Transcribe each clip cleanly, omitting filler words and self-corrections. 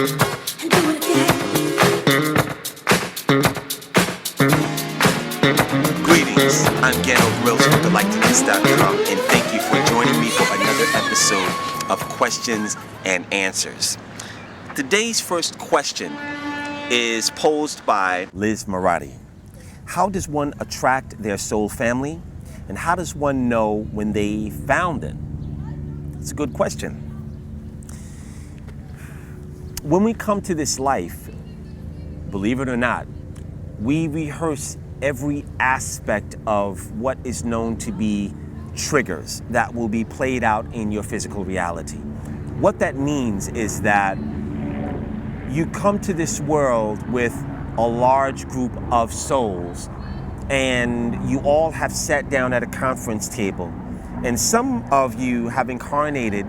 Greetings, I'm from Galighticus.com, and thank you for joining me for another episode of Questions and Answers. Today's first question is posed by Liz Marati. How does one attract their soul family, and how does one know when they found it? It's a good question. When we come to this life, believe it or not, we rehearse every aspect of what is known to be triggers that will be played out in your physical reality. What that means is that you come to this world with a large group of souls, and you all have sat down at a conference table, and some of you have incarnated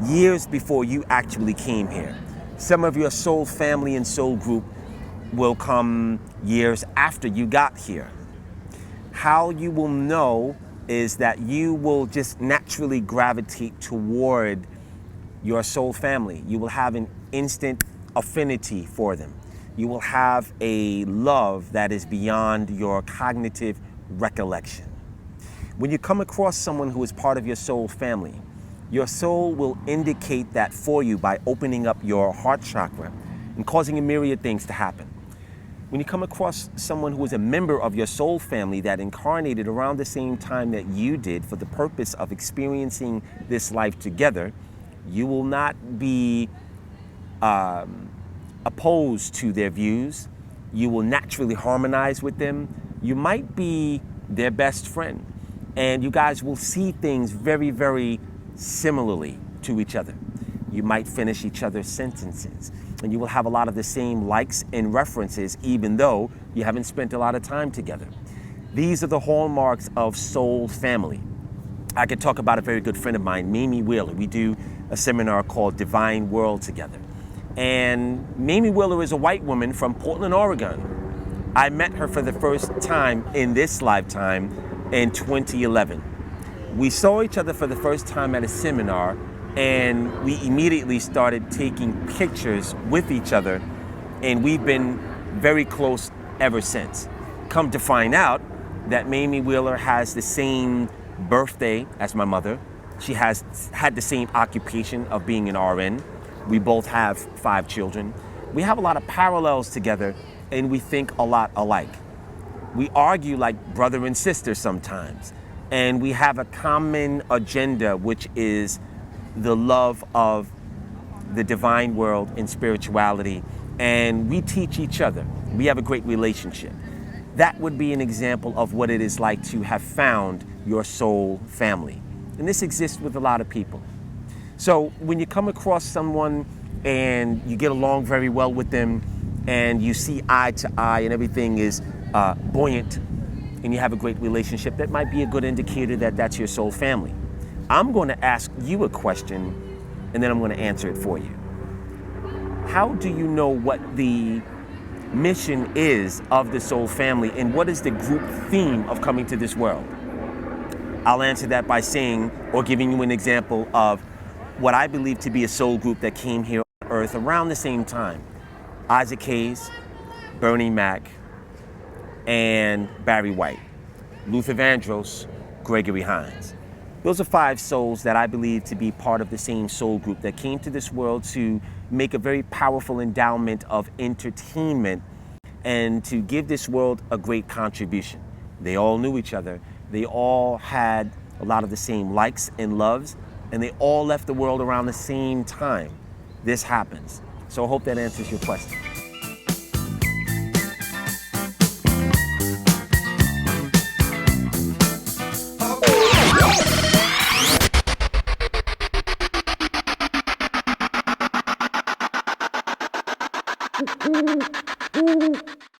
years before you actually came here. Some of your soul family and soul group will come years after you got here. How you will know is that you will just naturally gravitate toward your soul family. You will have an instant affinity for them. You will have a love that is beyond your cognitive recollection. When you come across someone who is part of your soul family, your soul will indicate that for you by opening up your heart chakra and causing a myriad things to happen. When you come across someone who is a member of your soul family that incarnated around the same time that you did for the purpose of experiencing this life together, you will not be opposed to their views. You will naturally harmonize with them. You might be their best friend, and you guys will see things very, very similarly to each other. You might finish each other's sentences, and you will have a lot of the same likes and references, even though you haven't spent a lot of time together. These are the hallmarks of soul family. I could talk about a very good friend of mine, Mamie Wheeler. We do a seminar called Divine World together. And Mamie Wheeler is a white woman from Portland, Oregon. I met her for the first time in this lifetime in 2011. We saw each other for the first time at a seminar, and we immediately started taking pictures with each other, and we've been very close ever since. Come to find out that Mamie Wheeler has the same birthday as my mother. She has had the same occupation of being an RN. We both have 5 children. We have a lot of parallels together, and we think a lot alike. We argue like brother and sister sometimes, and we have a common agenda, which is the love of the divine world and spirituality, and we teach each other. We have a great relationship. That would be an example of what it is like to have found your soul family. And this exists with a lot of people. So when you come across someone and you get along very well with them, and you see eye to eye and everything is buoyant, and you have a great relationship, that might be a good indicator that that's your soul family. I'm going to ask you a question, and then I'm going to answer it for you. How do you know what the mission is of the soul family, and what is the group theme of coming to this world? I'll answer that by saying, or giving you an example of what I believe to be a soul group that came here on Earth around the same time. Isaac Hayes, Bernie Mac, and Barry White. Luther Vandross, Gregory Hines. Those are 5 souls that I believe to be part of the same soul group that came to this world to make a very powerful endowment of entertainment and to give this world a great contribution. They all knew each other. They all had a lot of the same likes and loves, and they all left the world around the same time this happens. So I hope that answers your question.